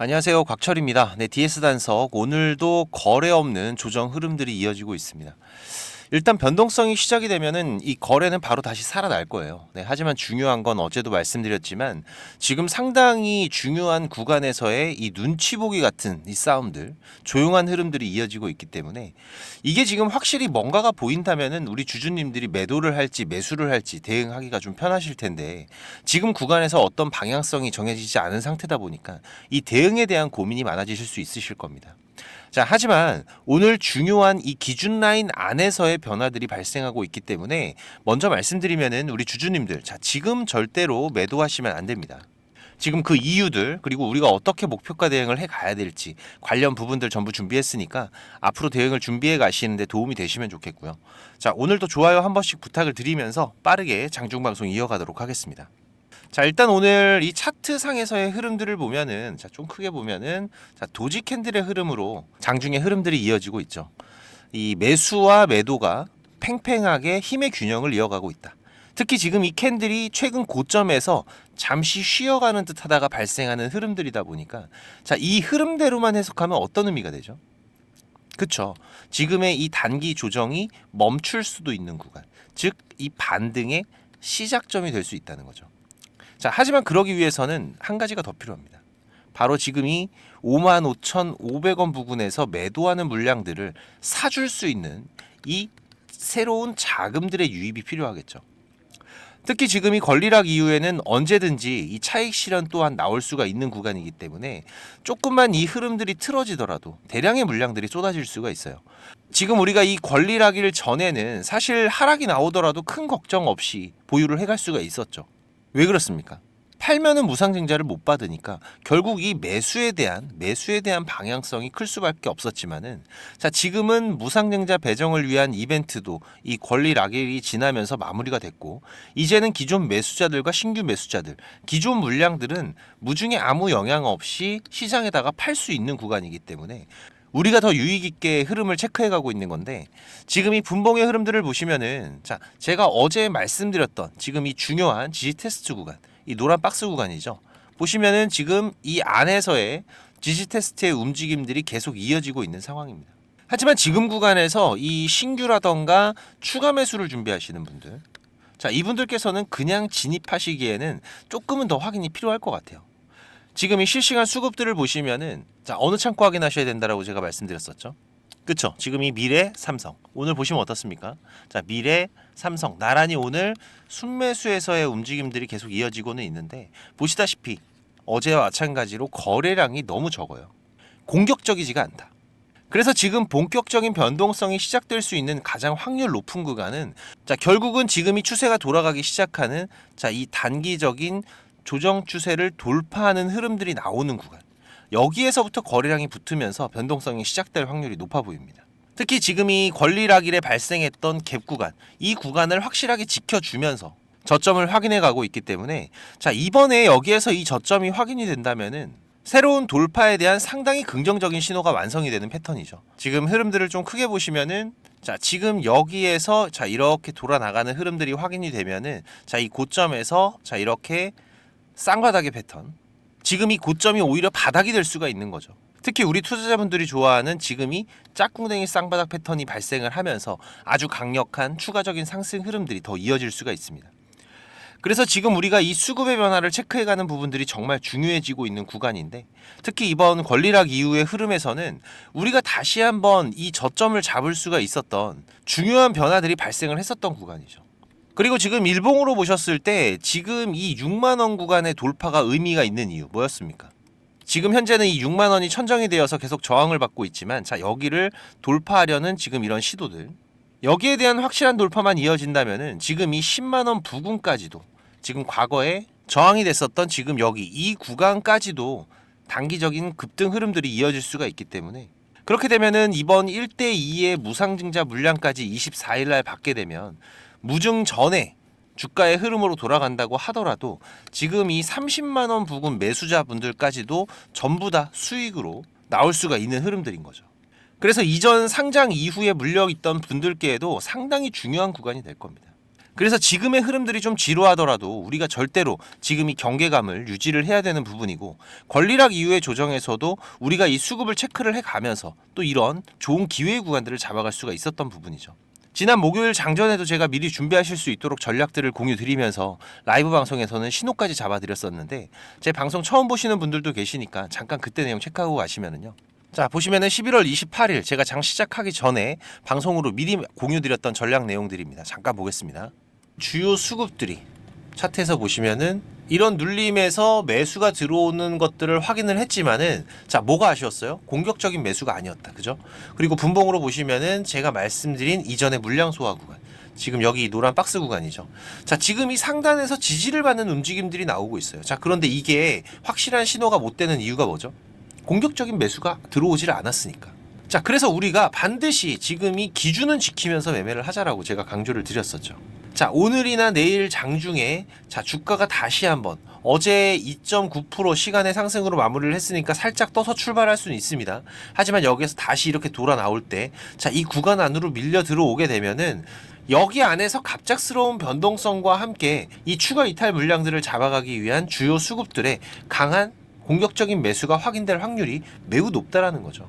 안녕하세요. 곽철입니다. 네, DS 단석 오늘도 거래 없는 조정 흐름들이 이어지고 있습니다. 일단 변동성이 시작이 되면은 이 거래는 바로 다시 살아날 거예요. 네, 하지만 중요한 건 어제도 말씀드렸지만 지금 상당히 중요한 구간에서의 이 눈치 보기 같은 이 싸움들, 조용한 흐름들이 이어지고 있기 때문에 이게 지금 확실히 뭔가가 보인다면은 우리 주주님들이 매도를 할지 매수를 할지 대응하기가 좀 편하실 텐데 지금 구간에서 어떤 방향성이 정해지지 않은 상태다 보니까 이 대응에 대한 고민이 많아지실 수 있으실 겁니다. 자, 하지만 오늘 중요한 이 기준 라인 안에서의 변화들이 발생하고 있기 때문에 먼저 말씀드리면은 우리 주주님들, 자, 지금 절대로 매도하시면 안 됩니다. 지금 그 이유들 그리고 우리가 어떻게 목표가 대응을 해 가야 될지 관련 부분들 전부 준비했으니까 앞으로 대응을 준비해 가시는데 도움이 되시면 좋겠고요. 자, 오늘도 좋아요 한 번씩 부탁을 드리면서 빠르게 장중방송 이어가도록 하겠습니다. 자, 일단 오늘 이 차트 상에서의 흐름들을 보면은 자, 좀 크게 보면은 자, 도지 캔들의 흐름으로 장중의 흐름들이 이어지고 있죠. 이 매수와 매도가 팽팽하게 힘의 균형을 이어가고 있다. 특히 지금 이 캔들이 최근 고점에서 잠시 쉬어가는 듯 하다가 발생하는 흐름들이다 보니까 자, 이 흐름대로만 해석하면 어떤 의미가 되죠? 그쵸. 지금의 이 단기 조정이 멈출 수도 있는 구간. 즉, 이 반등의 시작점이 될 수 있다는 거죠. 자, 하지만 그러기 위해서는 한 가지가 더 필요합니다. 바로 지금 이 55,500원 부근에서 매도하는 물량들을 사줄 수 있는 이 새로운 자금들의 유입이 필요하겠죠. 특히 지금 이 권리락 이후에는 언제든지 이 차익 실현 또한 나올 수가 있는 구간이기 때문에 조금만 이 흐름들이 틀어지더라도 대량의 물량들이 쏟아질 수가 있어요. 지금 우리가 이 권리락일 전에는 사실 하락이 나오더라도 큰 걱정 없이 보유를 해갈 수가 있었죠. 왜 그렇습니까? 팔면은 무상증자를 못 받으니까 결국 이 매수에 대한 방향성이 클 수밖에 없었지만은 자, 지금은 무상증자 배정을 위한 이벤트도 이 권리 락일이 지나면서 마무리가 됐고 이제는 기존 매수자들과 신규 매수자들, 기존 물량들은 무중에 아무 영향 없이 시장에다가 팔 수 있는 구간이기 때문에 우리가 더 유익 있게 흐름을 체크해 가고 있는 건데 지금 이 분봉의 흐름들을 보시면은 자, 제가 어제 말씀드렸던 지금 이 중요한 지지 테스트 구간, 이 노란 박스 구간이죠. 보시면은 지금 이 안에서의 지지 테스트의 움직임들이 계속 이어지고 있는 상황입니다. 하지만 지금 구간에서 이 신규라던가 추가 매수를 준비하시는 분들, 자, 이분들께서는 그냥 진입하시기에는 조금은 더 확인이 필요할 것 같아요. 지금 이 실시간 수급들을 보시면은 자, 어느 창고 확인하셔야 된다라고 제가 말씀드렸었죠. 그쵸? 지금 이 미래, 삼성 오늘 보시면 어떻습니까? 자, 미래, 삼성 나란히 오늘 순매수에서의 움직임들이 계속 이어지고는 있는데 보시다시피 어제와 마찬가지로 거래량이 너무 적어요. 공격적이지가 않다. 그래서 지금 본격적인 변동성이 시작될 수 있는 가장 확률 높은 구간은 자, 결국은 지금 이 추세가 돌아가기 시작하는 자, 이 단기적인 조정 추세를 돌파하는 흐름들이 나오는 구간. 여기에서부터 거래량이 붙으면서 변동성이 시작될 확률이 높아 보입니다. 특히 지금 이 권리락일에 발생했던 갭 구간, 이 구간을 확실하게 지켜주면서 저점을 확인해 가고 있기 때문에 자, 이번에 여기에서 이 저점이 확인이 된다면은 새로운 돌파에 대한 상당히 긍정적인 신호가 완성이 되는 패턴이죠. 지금 흐름들을 좀 크게 보시면은 자, 지금 여기에서 자, 이렇게 돌아 나가는 흐름들이 확인이 되면은 자, 이 고점에서 자, 이렇게 쌍바닥의 패턴. 지금 이 고점이 오히려 바닥이 될 수가 있는 거죠. 특히 우리 투자자분들이 좋아하는 지금이 짝꿍댕이 쌍바닥 패턴이 발생을 하면서 아주 강력한 추가적인 상승 흐름들이 더 이어질 수가 있습니다. 그래서 지금 우리가 이 수급의 변화를 체크해가는 부분들이 정말 중요해지고 있는 구간인데 특히 이번 권리락 이후의 흐름에서는 우리가 다시 한번 이 저점을 잡을 수가 있었던 중요한 변화들이 발생을 했었던 구간이죠. 그리고 지금 일봉으로 보셨을 때 지금 이 6만원 구간의 돌파가 의미가 있는 이유 뭐였습니까? 지금 현재는 이 6만원이 천정이 되어서 계속 저항을 받고 있지만 자, 여기를 돌파하려는 지금 이런 시도들, 여기에 대한 확실한 돌파만 이어진다면은 지금 이 10만원 부근까지도 지금 과거에 저항이 됐었던 지금 여기 이 구간까지도 단기적인 급등 흐름들이 이어질 수가 있기 때문에 그렇게 되면은 이번 1대2의 무상증자 물량까지 24일날 받게 되면 무증 전에 주가의 흐름으로 돌아간다고 하더라도 지금 이 30만원 부근 매수자분들까지도 전부 다 수익으로 나올 수가 있는 흐름들인 거죠. 그래서 이전 상장 이후에 물려 있던 분들께도 상당히 중요한 구간이 될 겁니다. 그래서 지금의 흐름들이 좀 지루하더라도 우리가 절대로 지금 이 경계감을 유지를 해야 되는 부분이고, 권리락 이후의 조정에서도 우리가 이 수급을 체크를 해가면서 또 이런 좋은 기회의 구간들을 잡아갈 수가 있었던 부분이죠. 지난 목요일 장전에도 제가 미리 준비하실 수 있도록 전략들을 공유 드리면서 라이브 방송에서는 신호까지 잡아드렸었는데, 제 방송 처음 보시는 분들도 계시니까 잠깐 그때 내용 체크하고 가시면은요, 자 보시면은 11월 28일 제가 장 시작하기 전에 방송으로 미리 공유 드렸던 전략 내용들입니다. 잠깐 보겠습니다. 주요 수급들이 차트에서 보시면은 이런 눌림에서 매수가 들어오는 것들을 확인을 했지만은, 자 뭐가 아쉬웠어요? 공격적인 매수가 아니었다, 그죠? 그리고 분봉으로 보시면은 제가 말씀드린 이전의 물량 소화 구간, 지금 여기 노란 박스 구간이죠. 자 지금 이 상단에서 지지를 받는 움직임들이 나오고 있어요. 자 그런데 이게 확실한 신호가 못 되는 이유가 뭐죠? 공격적인 매수가 들어오질 않았으니까. 자 그래서 우리가 반드시 지금 이 기준은 지키면서 매매를 하자라고 제가 강조를 드렸었죠. 자 오늘이나 내일 장중에 자 주가가 다시 한번 어제 2.9% 시간의 상승으로 마무리를 했으니까 살짝 떠서 출발할 수는 있습니다. 하지만 여기에서 다시 이렇게 돌아 나올 때 자 이 구간 안으로 밀려 들어오게 되면은 여기 안에서 갑작스러운 변동성과 함께 이 추가 이탈 물량들을 잡아가기 위한 주요 수급들의 강한 공격적인 매수가 확인될 확률이 매우 높다라는 거죠.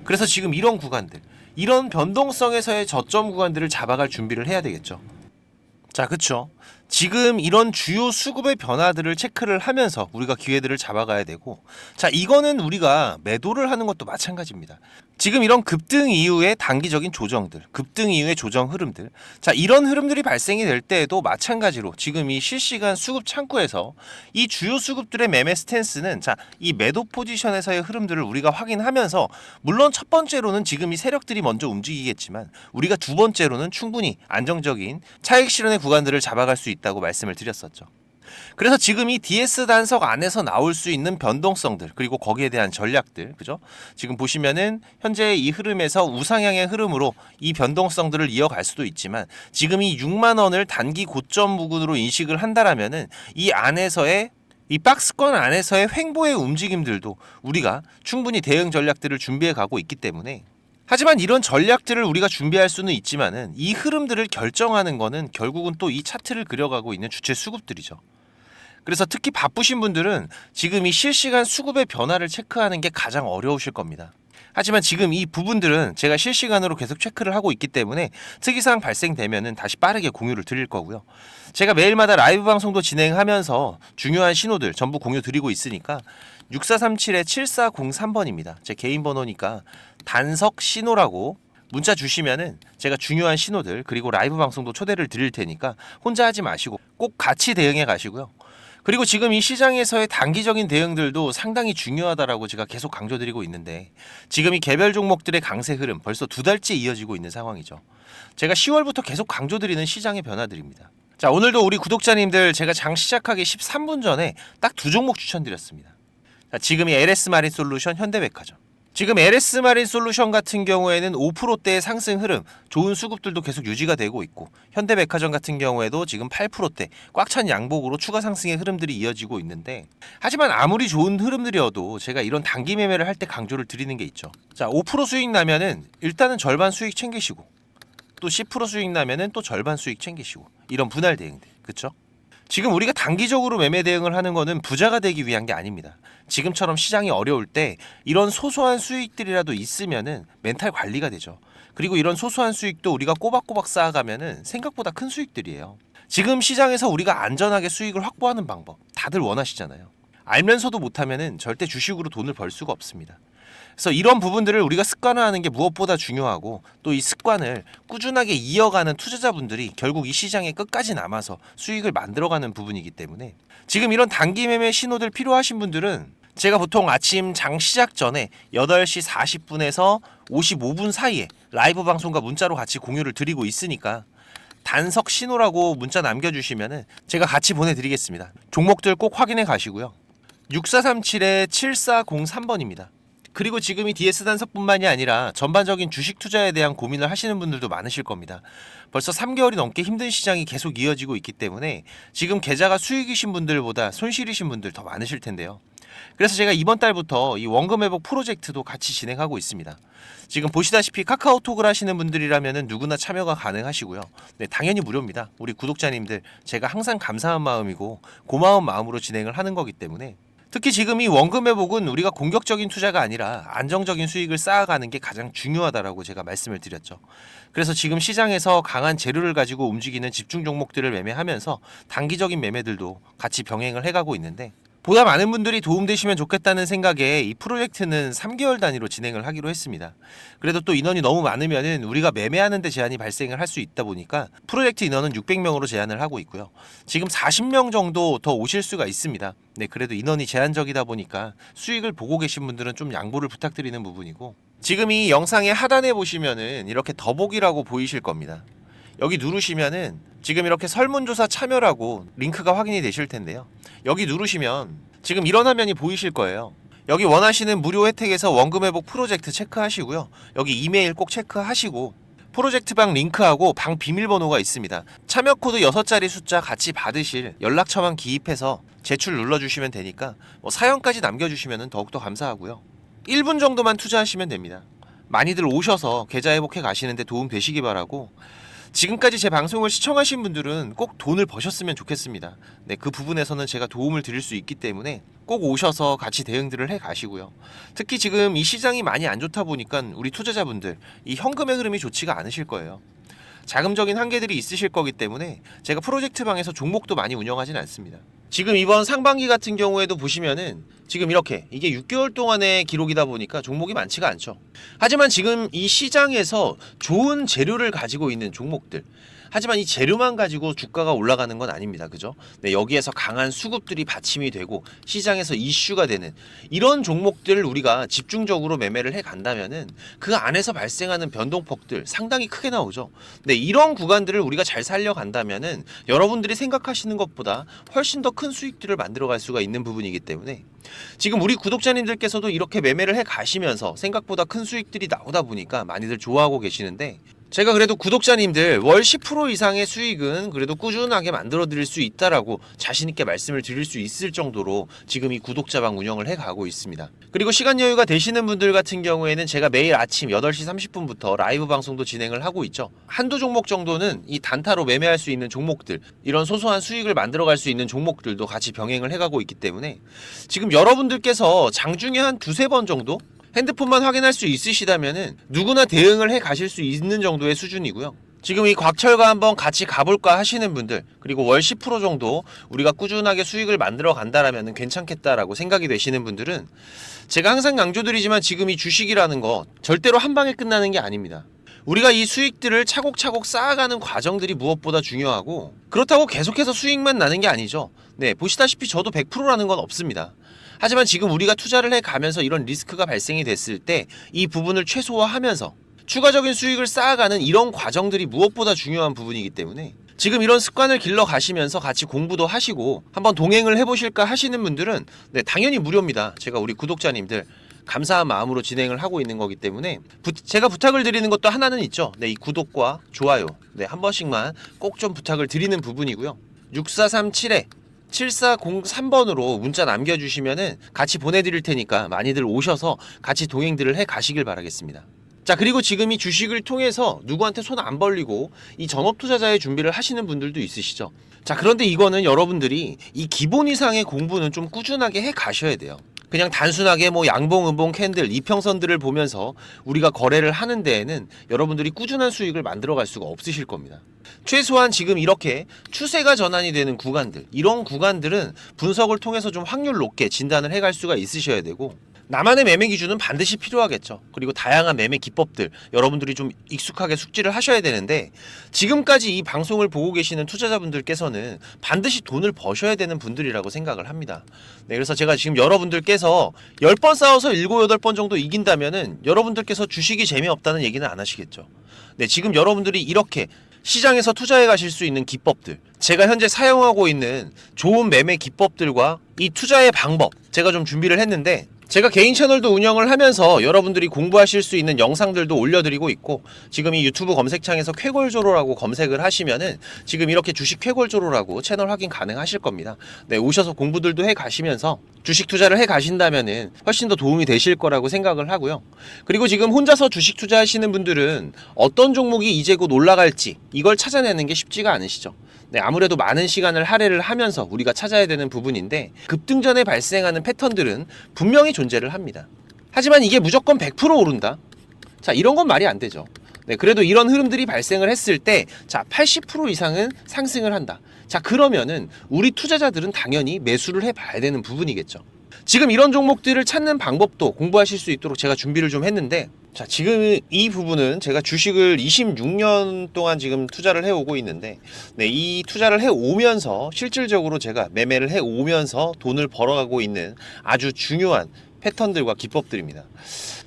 그래서 지금 이런 구간들, 이런 변동성에서의 저점 구간들을 잡아갈 준비를 해야 되겠죠. 자, 그쵸. 지금 이런 주요 수급의 변화들을 체크를 하면서 우리가 기회들을 잡아가야 되고, 자, 이거는 우리가 매도를 하는 것도 마찬가지입니다. 지금 이런 급등 이후의 단기적인 조정들, 급등 이후의 조정 흐름들, 자, 이런 흐름들이 발생이 될 때에도 마찬가지로 지금 이 실시간 수급 창구에서 이 주요 수급들의 매매 스탠스는, 자, 이 매도 포지션에서의 흐름들을 우리가 확인하면서, 물론 첫 번째로는 지금 이 세력들이 먼저 움직이겠지만 우리가 두 번째로는 충분히 안정적인 차익 실현의 구간들을 잡아갈 수 있다고 말씀을 드렸었죠. 그래서 지금 이 DS 단석 안에서 나올 수 있는 변동성들, 그리고 거기에 대한 전략들, 그죠? 지금 보시면은 현재 이 흐름에서 우상향의 흐름으로 이 변동성들을 이어갈 수도 있지만, 지금 이 6만 원을 단기 고점 부근으로 인식을 한다라면은 이 안에서의 이 박스권 안에서의 횡보의 움직임들도 우리가 충분히 대응 전략들을 준비해 가고 있기 때문에, 하지만 이런 전략들을 우리가 준비할 수는 있지만은 이 흐름들을 결정하는 거는 결국은 또 이 차트를 그려가고 있는 주체 수급들이죠. 그래서 특히 바쁘신 분들은 지금 이 실시간 수급의 변화를 체크하는 게 가장 어려우실 겁니다. 하지만 지금 이 부분들은 제가 실시간으로 계속 체크를 하고 있기 때문에 특이사항 발생되면은 다시 빠르게 공유를 드릴 거고요. 제가 매일마다 라이브 방송도 진행하면서 중요한 신호들 전부 공유 드리고 있으니까 6437-7403번입니다. 제 개인 번호니까 단석 신호라고 문자 주시면은 제가 중요한 신호들, 그리고 라이브 방송도 초대를 드릴 테니까 혼자 하지 마시고 꼭 같이 대응해 가시고요. 그리고 지금 이 시장에서의 단기적인 대응들도 상당히 중요하다라고 제가 계속 강조드리고 있는데, 지금 이 개별 종목들의 강세 흐름 벌써 2달째 이어지고 있는 상황이죠. 제가 10월부터 계속 강조드리는 시장의 변화들입니다. 자, 오늘도 우리 구독자님들 제가 장 시작하기 13분 전에 딱 2종목 추천드렸습니다. 자, 지금 이 LS 마린 솔루션, 현대백화점. 지금 LS 마린 솔루션 같은 경우에는 5%대의 상승 흐름, 좋은 수급들도 계속 유지가 되고 있고, 현대백화점 같은 경우에도 지금 8%대 꽉 찬 양복으로 추가 상승의 흐름들이 이어지고 있는데, 하지만 아무리 좋은 흐름들이어도 제가 이런 단기 매매를 할 때 강조를 드리는 게 있죠. 자, 5% 수익 나면은 일단은 절반 수익 챙기시고, 또 10% 수익 나면은 또 절반 수익 챙기시고, 이런 분할 대응들, 그쵸? 지금 우리가 단기적으로 매매 대응을 하는 거는 부자가 되기 위한 게 아닙니다. 지금처럼 시장이 어려울 때 이런 소소한 수익들이라도 있으면은 멘탈 관리가 되죠. 그리고 이런 소소한 수익도 우리가 꼬박꼬박 쌓아가면은 생각보다 큰 수익들이에요. 지금 시장에서 우리가 안전하게 수익을 확보하는 방법 다들 원하시잖아요. 알면서도 못하면은 절대 주식으로 돈을 벌 수가 없습니다. 그래서 이런 부분들을 우리가 습관화하는 게 무엇보다 중요하고, 또 이 습관을 꾸준하게 이어가는 투자자분들이 결국 이 시장에 끝까지 남아서 수익을 만들어가는 부분이기 때문에, 지금 이런 단기 매매 신호들 필요하신 분들은 제가 보통 아침 장 시작 전에 8시 40분에서 55분 사이에 라이브 방송과 문자로 같이 공유를 드리고 있으니까 단석 신호라고 문자 남겨주시면은 제가 같이 보내드리겠습니다. 종목들 꼭 확인해 가시고요. 6437-7403번입니다. 그리고 지금 이 DS 단석뿐만이 아니라 전반적인 주식 투자에 대한 고민을 하시는 분들도 많으실 겁니다. 벌써 3개월이 넘게 힘든 시장이 계속 이어지고 있기 때문에 지금 계좌가 수익이신 분들보다 손실이신 분들 더 많으실 텐데요. 그래서 제가 이번 달부터 이 원금 회복 프로젝트도 같이 진행하고 있습니다. 지금 보시다시피 카카오톡을 하시는 분들이라면 누구나 참여가 가능하시고요. 네, 당연히 무료입니다. 우리 구독자님들 제가 항상 감사한 마음이고 고마운 마음으로 진행을 하는 거기 때문에 특히 지금 이 원금 회복은 우리가 공격적인 투자가 아니라 안정적인 수익을 쌓아가는 게 가장 중요하다라고 제가 말씀을 드렸죠. 그래서 지금 시장에서 강한 재료를 가지고 움직이는 집중 종목들을 매매하면서 단기적인 매매들도 같이 병행을 해가고 있는데 보다 많은 분들이 도움되시면 좋겠다는 생각에 이 프로젝트는 3개월 단위로 진행을 하기로 했습니다. 그래도 또 인원이 너무 많으면 우리가 매매하는 데 제한이 발생을 할 수 있다 보니까 프로젝트 인원은 600명으로 제한을 하고 있고요. 지금 40명 정도 더 오실 수가 있습니다. 네, 그래도 인원이 제한적이다 보니까 수익을 보고 계신 분들은 좀 양보를 부탁드리는 부분이고 지금 이 영상의 하단에 보시면은 이렇게 더보기라고 보이실 겁니다. 여기 누르시면은 지금 이렇게 설문조사 참여라고 링크가 확인이 되실 텐데요. 여기 누르시면 지금 이런 화면이 보이실 거예요. 여기 원하시는 무료 혜택에서 원금 회복 프로젝트 체크하시고요. 여기 이메일 꼭 체크하시고 프로젝트 방 링크하고 방 비밀번호가 있습니다. 참여 코드 6자리 숫자 같이 받으실 연락처만 기입해서 제출 눌러주시면 되니까 사연까지 남겨주시면 더욱더 감사하고요. 1분 정도만 투자하시면 됩니다. 많이들 오셔서 계좌 회복해 가시는데 도움 되시기 바라고 지금까지 제 방송을 시청하신 분들은 꼭 돈을 버셨으면 좋겠습니다. 네, 그 부분에서는 제가 도움을 드릴 수 있기 때문에 꼭 오셔서 같이 대응들을 해 가시고요. 특히 지금 이 시장이 많이 안 좋다 보니까 우리 투자자분들 이 현금의 흐름이 좋지가 않으실 거예요. 자금적인 한계들이 있으실 거기 때문에 제가 프로젝트 방에서 종목도 많이 운영하진 않습니다. 지금 이번 상반기 같은 경우에도 보시면은 지금 이렇게 이게 6개월 동안의 기록이다 보니까 종목이 많지가 않죠. 하지만 지금 이 시장에서 좋은 재료를 가지고 있는 종목들, 하지만 이 재료만 가지고 주가가 올라가는 건 아닙니다. 그죠? 네, 여기에서 강한 수급들이 받침이 되고 시장에서 이슈가 되는 이런 종목들을 우리가 집중적으로 매매를 해 간다면은 그 안에서 발생하는 변동폭들 상당히 크게 나오죠. 네, 이런 구간들을 우리가 잘 살려간다면은 여러분들이 생각하시는 것보다 훨씬 더 큰 수익들을 만들어 갈 수가 있는 부분이기 때문에 지금 우리 구독자님들께서도 이렇게 매매를 해 가시면서 생각보다 큰 수익들이 나오다 보니까 많이들 좋아하고 계시는데 제가 그래도 구독자님들 월 10% 이상의 수익은 그래도 꾸준하게 만들어 드릴 수 있다라고 자신있게 말씀을 드릴 수 있을 정도로 지금 이 구독자방 운영을 해 가고 있습니다. 그리고 시간 여유가 되시는 분들 같은 경우에는 제가 매일 아침 8시 30분부터 라이브 방송도 진행을 하고 있죠. 한두 종목 정도는 이 단타로 매매할 수 있는 종목들, 이런 소소한 수익을 만들어 갈 수 있는 종목들도 같이 병행을 해 가고 있기 때문에 지금 여러분들께서 장중에 한 두세 번 정도 핸드폰만 확인할 수 있으시다면은 누구나 대응을 해 가실 수 있는 정도의 수준이고요. 지금 이 곽철과 한번 같이 가볼까 하시는 분들, 그리고 월 10% 정도 우리가 꾸준하게 수익을 만들어 간다라면 괜찮겠다라고 생각이 되시는 분들은 제가 항상 강조드리지만 지금 이 주식이라는 거 절대로 한 방에 끝나는 게 아닙니다. 우리가 이 수익들을 차곡차곡 쌓아가는 과정들이 무엇보다 중요하고 그렇다고 계속해서 수익만 나는 게 아니죠. 네, 보시다시피 저도 100%라는 건 없습니다. 하지만 지금 우리가 투자를 해가면서 이런 리스크가 발생이 됐을 때 이 부분을 최소화하면서 추가적인 수익을 쌓아가는 이런 과정들이 무엇보다 중요한 부분이기 때문에 지금 이런 습관을 길러 가시면서 같이 공부도 하시고 한번 동행을 해보실까 하시는 분들은 네, 당연히 무료입니다. 제가 우리 구독자님들 감사한 마음으로 진행을 하고 있는 거기 때문에 제가 부탁을 드리는 것도 하나는 있죠. 네, 이 구독과 좋아요 네, 한 번씩만 꼭 좀 부탁을 드리는 부분이고요. 6437에 7403번으로 문자 남겨주시면은 같이 보내드릴 테니까 많이들 오셔서 같이 동행들을 해 가시길 바라겠습니다. 자, 그리고 지금 이 주식을 통해서 누구한테 손 안 벌리고 이 전업 투자자의 준비를 하시는 분들도 있으시죠. 자, 그런데 이거는 여러분들이 이 기본 이상의 공부는 좀 꾸준하게 해 가셔야 돼요. 그냥 단순하게 뭐 양봉, 음봉, 캔들, 이평선들을 보면서 우리가 거래를 하는 데에는 여러분들이 꾸준한 수익을 만들어 갈 수가 없으실 겁니다. 최소한 지금 이렇게 추세가 전환이 되는 구간들, 이런 구간들은 분석을 통해서 좀 확률 높게 진단을 해갈 수가 있으셔야 되고 나만의 매매 기준은 반드시 필요하겠죠. 그리고 다양한 매매 기법들 여러분들이 좀 익숙하게 숙지를 하셔야 되는데 지금까지 이 방송을 보고 계시는 투자자분들께서는 반드시 돈을 버셔야 되는 분들이라고 생각을 합니다. 네, 그래서 제가 지금 여러분들께서 10번 싸워서 7, 8번 정도 이긴다면은 여러분들께서 주식이 재미없다는 얘기는 안 하시겠죠. 네, 지금 여러분들이 이렇게 시장에서 투자해 가실 수 있는 기법들, 제가 현재 사용하고 있는 좋은 매매 기법들과 이 투자의 방법 제가 좀 준비를 했는데 제가 개인 채널도 운영을 하면서 여러분들이 공부하실 수 있는 영상들도 올려드리고 있고, 지금 이 유튜브 검색창에서 쾌골조로라고 검색을 하시면은 지금 이렇게 주식 쾌골조로라고 채널 확인 가능하실 겁니다. 네, 오셔서 공부들도 해 가시면서 주식 투자를 해 가신다면은 훨씬 더 도움이 되실 거라고 생각을 하고요. 그리고 지금 혼자서 주식 투자하시는 분들은 어떤 종목이 이제 곧 올라갈지 이걸 찾아내는 게 쉽지가 않으시죠. 네, 아무래도 많은 시간을 할애를 하면서 우리가 찾아야 되는 부분인데, 급등전에 발생하는 패턴들은 분명히 존재를 합니다. 하지만 이게 무조건 100% 오른다? 자, 이런 건 말이 안 되죠. 네, 그래도 이런 흐름들이 발생을 했을 때, 자, 80% 이상은 상승을 한다. 자, 그러면은 우리 투자자들은 당연히 매수를 해봐야 되는 부분이겠죠. 지금 이런 종목들을 찾는 방법도 공부하실 수 있도록 제가 준비를 좀 했는데, 자, 지금 이 부분은 제가 주식을 26년 동안 지금 투자를 해오고 있는데, 네, 이 투자를 해오면서 실질적으로 제가 매매를 해오면서 돈을 벌어가고 있는 아주 중요한 패턴들과 기법들입니다.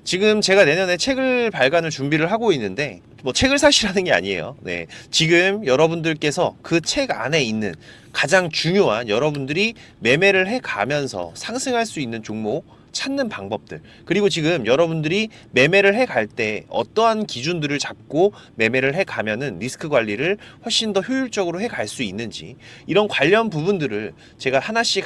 지금 제가 내년에 책을 발간을 준비를 하고 있는데, 뭐 책을 사시라는 게 아니에요. 네, 지금 여러분들께서 그 책 안에 있는 가장 중요한, 여러분들이 매매를 해가면서 상승할 수 있는 종목 찾는 방법들, 그리고 지금 여러분들이 매매를 해갈 때 어떠한 기준들을 잡고 매매를 해가면은 리스크 관리를 훨씬 더 효율적으로 해갈 수 있는지, 이런 관련 부분들을 제가 하나씩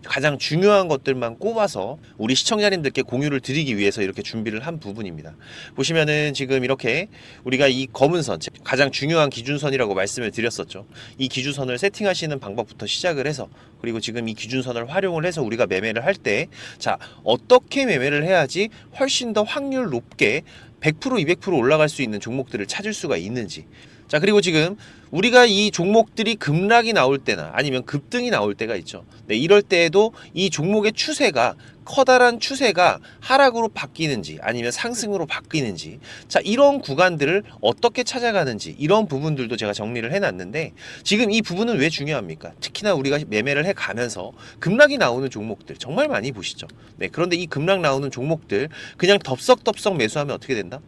가장 중요한 것들만 꼽아서 우리 시청자님들께 공유를 드리기 위해서 이렇게 준비를 한 부분입니다. 보시면은 지금 이렇게 우리가 이 검은 선, 가장 중요한 기준선이라고 말씀을 드렸었죠. 이 기준선을 세팅하시는 방법부터 시작을 해서, 그리고 지금 이 기준선을 활용을 해서 우리가 매매를 할 때, 자, 어떻게 매매를 해야지 훨씬 더 확률 높게 100% 200% 올라갈 수 있는 종목들을 찾을 수가 있는지. 자, 그리고 지금 우리가 이 종목들이 급락이 나올 때나 아니면 급등이 나올 때가 있죠. 네, 이럴 때에도 이 종목의 추세가, 커다란 추세가 하락으로 바뀌는지 아니면 상승으로 바뀌는지, 자, 이런 구간들을 어떻게 찾아가는지, 이런 부분들도 제가 정리를 해놨는데, 지금 이 부분은 왜 중요합니까? 특히나 우리가 매매를 해가면서 급락이 나오는 종목들 정말 많이 보시죠. 네, 그런데 이 급락 나오는 종목들 그냥 덥석덥석 매수하면 어떻게 된다?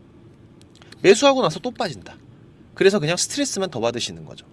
매수하고 나서 또 빠진다. 그래서 그냥 스트레스만 더 받으시는 거죠.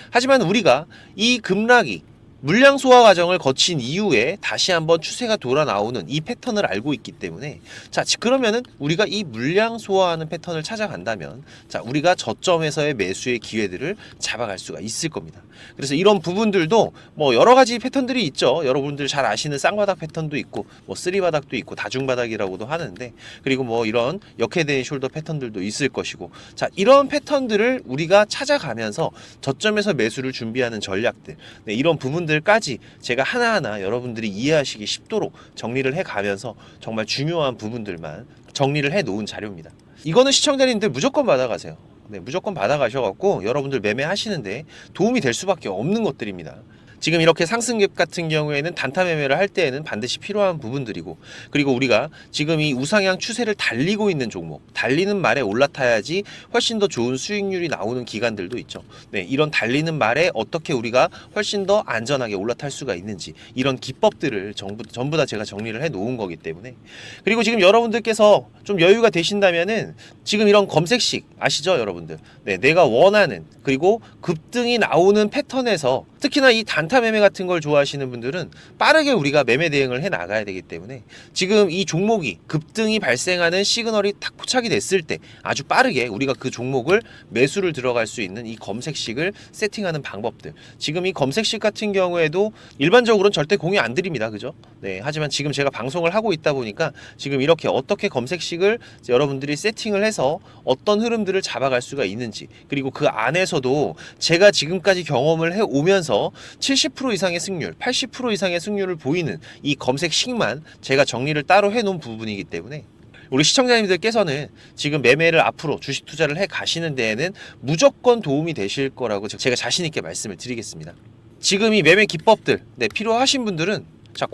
하지만 우리가 이 급락이 물량 소화 과정을 거친 이후에 다시 한번 추세가 돌아 나오는 이 패턴을 알고 있기 때문에, 자, 그러면은 우리가 이 물량 소화하는 패턴을 찾아간다면, 자, 우리가 저점에서의 매수의 기회들을 잡아갈 수가 있을 겁니다. 그래서 이런 부분들도 뭐 여러 가지 패턴들이 있죠. 여러분들 잘 아시는 쌍바닥 패턴도 있고, 뭐 쓰리바닥도 있고, 다중바닥이라고도 하는데, 그리고 뭐 이런 역헤드앤 숄더 패턴들도 있을 것이고, 자, 이런 패턴들을 우리가 찾아가면서 저점에서 매수를 준비하는 전략들, 네, 이런 부분들까지 제가 하나하나 여러분들이 이해하시기 쉽도록 정리를 해가면서 정말 중요한 부분들만 정리를 해 놓은 자료입니다. 이거는 시청자님들 무조건 받아가세요. 네, 무조건 받아가셔갖고 여러분들 매매하시는데 도움이 될 수밖에 없는 것들입니다. 지금 이렇게 상승갭 같은 경우에는 단타 매매를 할 때에는 반드시 필요한 부분들이고, 그리고 우리가 지금 이 우상향 추세를 달리고 있는 종목, 달리는 말에 올라타야지 훨씬 더 좋은 수익률이 나오는 기간들도 있죠. 네, 이런 달리는 말에 어떻게 우리가 훨씬 더 안전하게 올라탈 수가 있는지, 이런 기법들을 전부 다 제가 정리를 해 놓은 거기 때문에. 그리고 지금 여러분들께서 좀 여유가 되신다면은 지금 이런 검색식 아시죠, 여러분들? 네, 내가 원하는, 그리고 급등이 나오는 패턴에서, 특히나 이 단타 매매 같은 걸 좋아하시는 분들은 빠르게 우리가 매매 대응을 해 나가야 되기 때문에, 지금 이 종목이 급등이 발생하는 시그널이 딱 포착이 됐을 때 아주 빠르게 우리가 그 종목을 매수를 들어갈 수 있는 이 검색식을 세팅하는 방법들, 지금 이 검색식 같은 경우에도 일반적으로는 절대 공유 안 드립니다. 그죠? 네, 하지만 지금 제가 방송을 하고 있다 보니까 지금 이렇게 어떻게 검색식을 여러분들이 세팅을 해서 어떤 흐름들을 잡아갈 수가 있는지, 그리고 그 안에서도 제가 지금까지 경험을 해 오면서 70% 이상의 승률, 80% 이상의 승률을 보이는 이 검색식만 제가 정리를 따로 해 놓은 부분이기 때문에, 우리 시청자님들께서는 지금 매매를 앞으로 주식 투자를 해 가시는 데에는 무조건 도움이 되실 거라고 제가 자신 있게 말씀을 드리겠습니다. 지금 이 매매 기법들, 네, 필요하신 분들은, 자,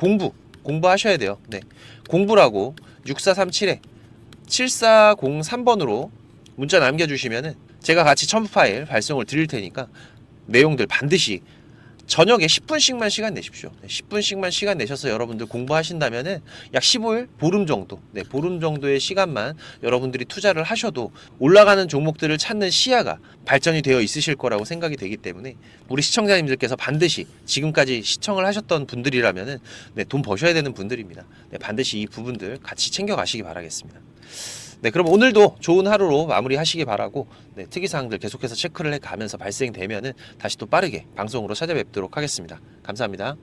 공부하셔야 돼요. 네, 공부라고 6437에 7403번으로 문자 남겨주시면은 제가 같이 첨부 파일 발송을 드릴 테니까 내용들 반드시 저녁에 10분씩만 시간 내십시오. 10분씩만 시간 내셔서 여러분들 공부하신다면은 약 15일, 보름 정도, 보름 정도의 시간만 여러분들이 투자를 하셔도 올라가는 종목들을 찾는 시야가 발전이 되어 있으실 거라고 생각이 되기 때문에 우리 시청자님들께서 반드시 지금까지 시청을 하셨던 분들이라면은 돈 버셔야 되는 분들입니다. 반드시 이 부분들 같이 챙겨 가시기 바라겠습니다. 그럼 오늘도 좋은 하루로 마무리하시기 바라고 특이사항들 계속해서 체크를 해가면서 발생되면은 다시 또 빠르게 방송으로 찾아뵙도록 하겠습니다. 감사합니다.